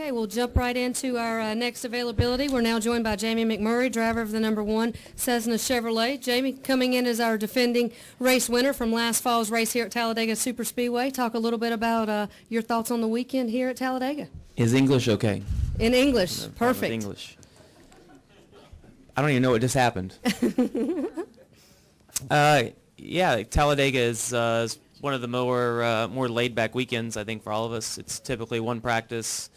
Okay, we'll jump right into our next availability. We're now joined by Jamie McMurray, driver of the number 1 Cessna Chevrolet. Jamie, coming in as our defending race winner from last fall's race here at Talladega Superspeedway. Talk a little bit about your thoughts on the weekend here at Talladega. Is English okay? In English, perfect. English. I don't even know what just happened. Yeah, Talladega is one of the more laid-back weekends, I think, for all of us. It's typically one practice.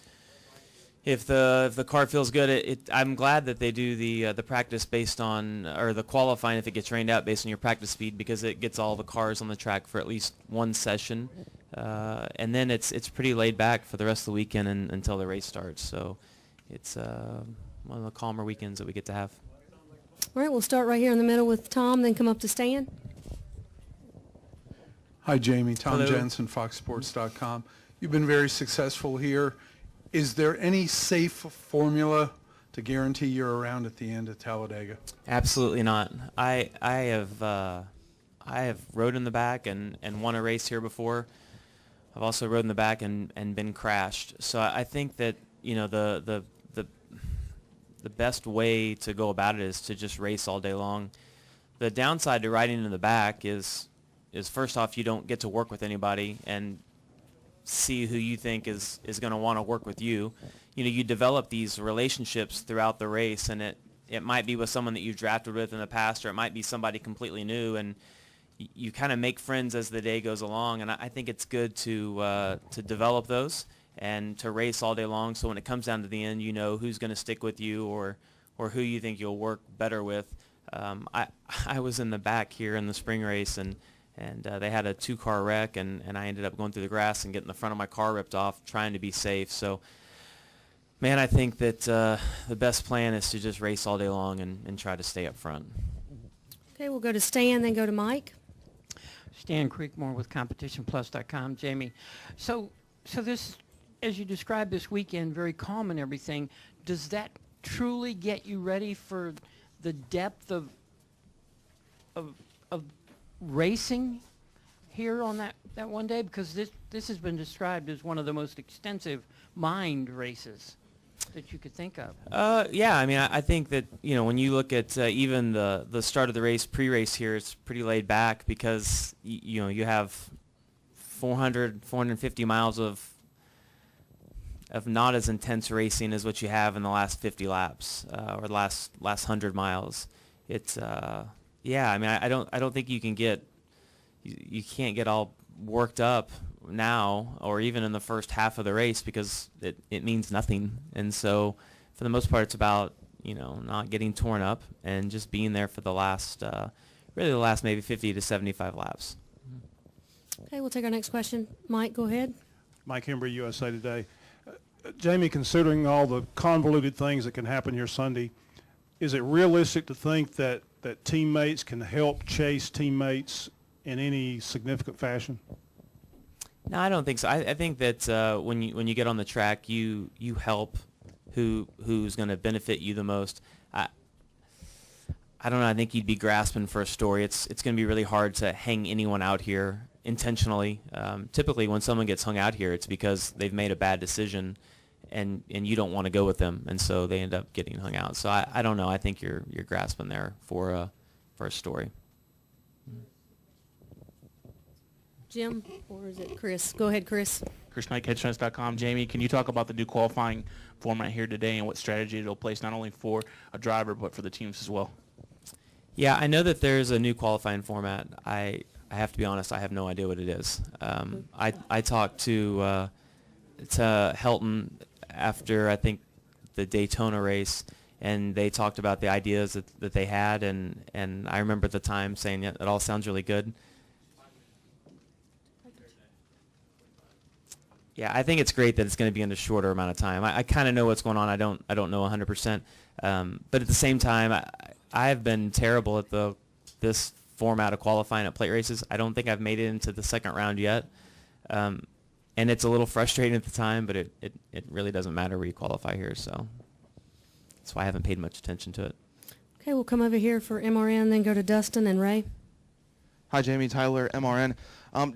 If the car feels good, I'm glad that they do the practice based on, or the qualifying if it gets rained out based on your practice speed, because it gets all the cars on the track for at least one session, and then it's pretty laid back for the rest of the weekend until the race starts. So it's one of the calmer weekends that we get to have. All right, we'll start right here in the middle with Tom, then come up to Stan. Hi, Jamie. Tom Hello. Jensen, FoxSports.com. You've been very successful here. Is there any safe formula to guarantee you're around at the end of Talladega? Absolutely not. I have rode in the back and won a race here before. I've also rode in the back and been crashed. So I think that, you know, the best way to go about it is to just race all day long. The downside to riding in the back is first off, you don't get to work with anybody and see who you think is going to want to work with you. You know, you develop these relationships throughout the race, and it might be with someone that you've drafted with in the past, or it might be somebody completely new, and you kind of make friends as the day goes along. And I think it's good to develop those and to race all day long, so when it comes down to the end, you know who's going to stick with you or who you think you'll work better with. I was in the back here in the spring race, and they had a 2-car wreck, and I ended up going through the grass and getting the front of my car ripped off trying to be safe. So, man, I think that the best plan is to just race all day long and try to stay up front. Okay, we'll go to Stan, then go to Mike. Stan Creekmore with CompetitionPlus.com. Jamie, so this, as you described this weekend, very calm and everything, does that truly get you ready for the depth of racing here on that one day? Because this has been described as one of the most extensive mind races that you could think of. Yeah, I mean, I think that, you know, when you look at even the start of the race, pre-race here, it's pretty laid back because, you know, you have 450 miles of not as intense racing as what you have in the last 50 laps or the last 100 miles. It's yeah, I mean, I don't think you can't get all worked up now or even in the first half of the race because it means nothing. And so for the most part, it's about, you know, not getting torn up and just being there for the last maybe 50 to 75 laps. Okay, we'll take our next question. Mike, go ahead. Mike Hembry, USA Today. Jamie, considering all the convoluted things that can happen here Sunday, is it realistic to think that teammates can help chase teammates in any significant fashion? No, I don't think so. I think that when you get on the track, you help who's going to benefit you the most. I don't know. I think you'd be grasping for a story. It's going to be really hard to hang anyone out here intentionally. Typically, when someone gets hung out here, it's because they've made a bad decision, and you don't want to go with them, and so they end up getting hung out. So I don't know. I think you're grasping there for a story. Jim, or is it Chris? Go ahead, Chris. Chris Knight, Headstress.com. Jamie, can you talk about the new qualifying format here today and what strategy it'll place not only for a driver but for the teams as well? Yeah, I know that there's a new qualifying format. I have to be honest, I have no idea what it is. I talked to Helton after, I think, the Daytona race, and they talked about the ideas that they had, and I remember at the time saying, yeah, it all sounds really good. Yeah, I think it's great that it's going to be in a shorter amount of time. I kind of know what's going on. I don't know 100%. But at the same time, I've been terrible at this format of qualifying at plate races. I don't think I've made it into the second round yet. And it's a little frustrating at the time, but it really doesn't matter where you qualify here. So that's why I haven't paid much attention to it. Okay, we'll come over here for MRN, then go to Dustin and Ray. Hi, Jamie. Tyler, MRN.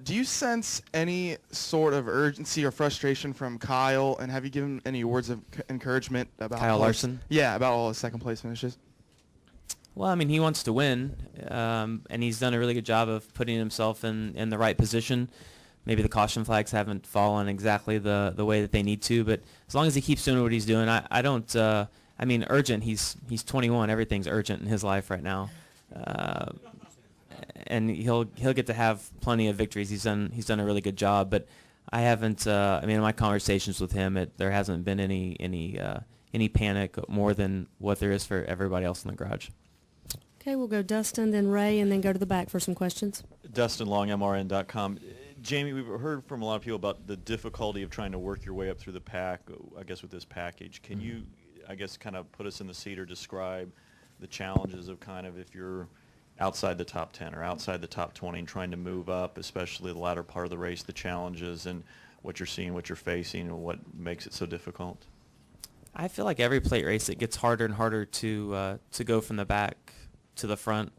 Do you sense any sort of urgency or frustration from Kyle, and have you given any words of encouragement about Kyle Larson? Yeah, about all his second place finishes. Well, I mean, he wants to win, and he's done a really good job of putting himself in the right position. Maybe the caution flags haven't fallen exactly the way that they need to, but as long as he keeps doing what he's doing, I don't. I mean, urgent. He's 21. Everything's urgent in his life right now, and he'll get to have plenty of victories. He's done a really good job, but I haven't. I mean, in my conversations with him, there hasn't been any panic more than what there is for everybody else in the garage. Okay, we'll go Dustin, then Ray, and then go to the back for some questions. Dustin Long, MRN.com. Jamie, we've heard from a lot of people about the difficulty of trying to work your way up through the pack, I guess, with this package. Can you, I guess, kind of put us in the seat or describe the challenges of kind of if you're outside the top 10 or outside the top 20 and trying to move up, especially the latter part of the race, the challenges and what you're seeing, what you're facing, and what makes it so difficult? I feel like every plate race, it gets harder and harder to go from the back to the front.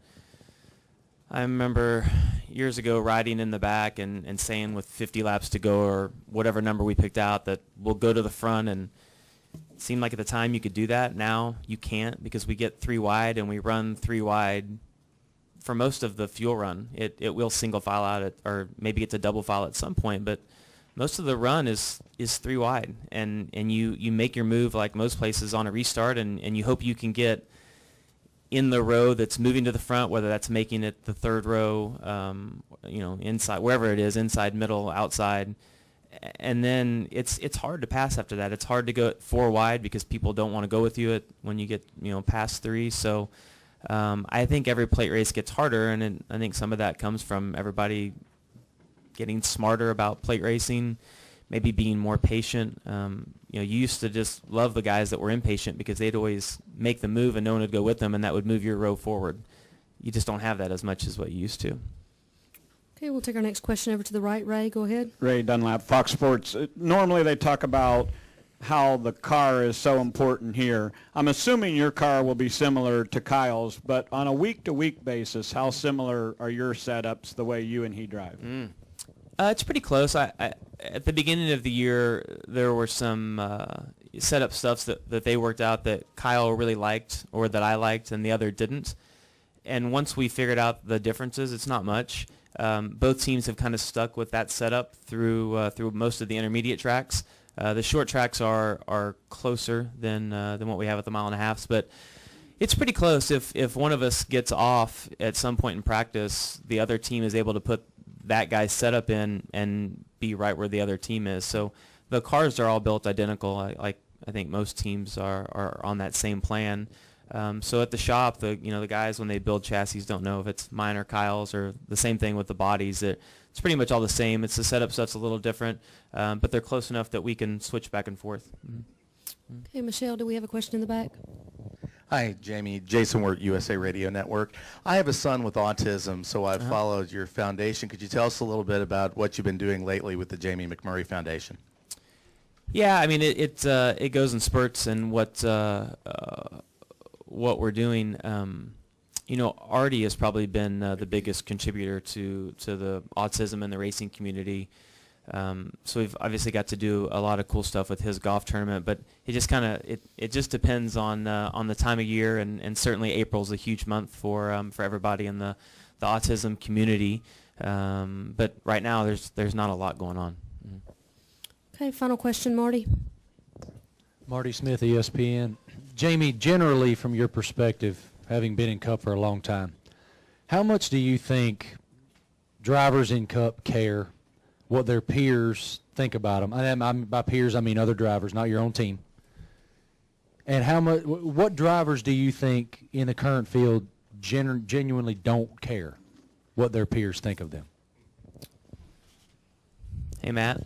I remember years ago riding in the back and saying with 50 laps to go or whatever number we picked out that we'll go to the front, and it seemed like at the time you could do that. Now you can't because we get 3 wide and we run 3 wide for most of the fuel run. It will single file out or maybe it's a double file at some point, but most of the run is 3 wide, and you make your move like most places on a restart, and you hope you can get in the row that's moving to the front, whether that's making it the 3rd row, inside, wherever it is, inside, middle, outside. And then it's hard to pass after that. It's hard to go 4 wide because people don't want to go with you when you get past 3. So I think every plate race gets harder, and I think some of that comes from everybody getting smarter about plate racing, maybe being more patient. You used to just love the guys that were impatient because they'd always make the move and no one would go with them, and that would move your row forward. You just don't have that as much as what you used to. Okay, we'll take our next question over to the right. Ray, go ahead. Ray Dunlap, Fox Sports. Normally they talk about how the car is so important here. I'm assuming your car will be similar to Kyle's, but on a week-to-week basis, how similar are your setups the way you and he drive? It's pretty close. I at the beginning of the year, there were some setup stuffs that they worked out that Kyle really liked or that I liked and the other didn't. And once we figured out the differences, it's not much. Both teams have kind of stuck with that setup through most of the intermediate tracks. The short tracks are closer than what we have at the 1.5 miles, but it's pretty close. If one of us gets off at some point in practice, the other team is able to put that guy's setup in and be right where the other team is. So the cars are all built identical. I think most teams are on that same plan. So at the shop, the guys when they build chassis don't know if it's mine or Kyle's, or the same thing with the bodies. It's pretty much all the same. It's the setup stuff's a little different, but they're close enough that we can switch back and forth. Mm-hmm. Okay, Michelle, do we have a question in the back? Hi, Jamie. Jason Wirt, USA Radio Network. I have a son with autism, so I've followed your foundation. Could you tell us a little bit about what you've been doing lately with the Jamie McMurray Foundation? Yeah, I mean, it goes in spurts, and what we're doing, Artie has probably been the biggest contributor to the autism in the racing community. So we've obviously got to do a lot of cool stuff with his golf tournament, but it just it just depends on the time of year, and certainly April's a huge month for everybody in the autism community. But right now there's not a lot going on. Mm-hmm. Okay, final question, Marty. Marty Smith, ESPN. Jamie, generally from your perspective, having been in Cup for a long time, how much do you think drivers in Cup care what their peers think about them? And by peers, I mean other drivers, not your own team. And what drivers do you think in the current field genuinely don't care what their peers think of them? Hey, Matt.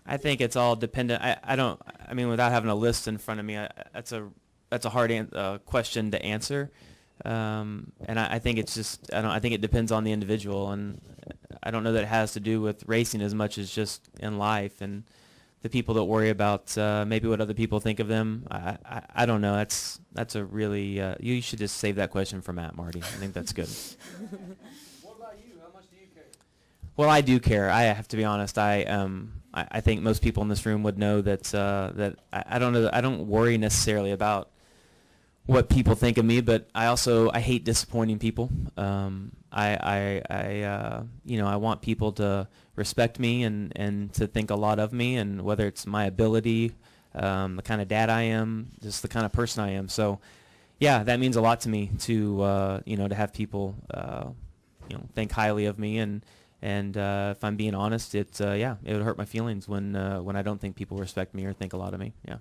I think it's all dependent. I mean, without having a list in front of me, that's a hard question to answer. And I think it's just, I think it depends on the individual, and I don't know that it has to do with racing as much as just in life. And the people that worry about maybe what other people think of them, I don't know. That's a really you should just save that question for Matt, Marty. I think that's good. What about you? How much do you care? Well, I do care. I have to be honest. I think most people in this room would know that I don't know. I don't worry necessarily about what people think of me, but I hate disappointing people. I want people to respect me and to think a lot of me, and whether it's my ability, the kind of dad I am, just the kind of person I am. So, yeah, that means a lot to me to to have people think highly of me, and if I'm being honest, it would hurt my feelings when I don't think people respect me or think a lot of me. Yeah.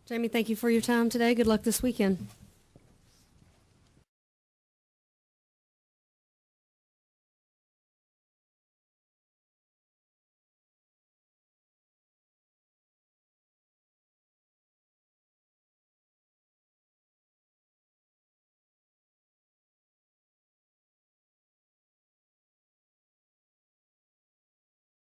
Jamie, thank you for your time today. Good luck this weekend.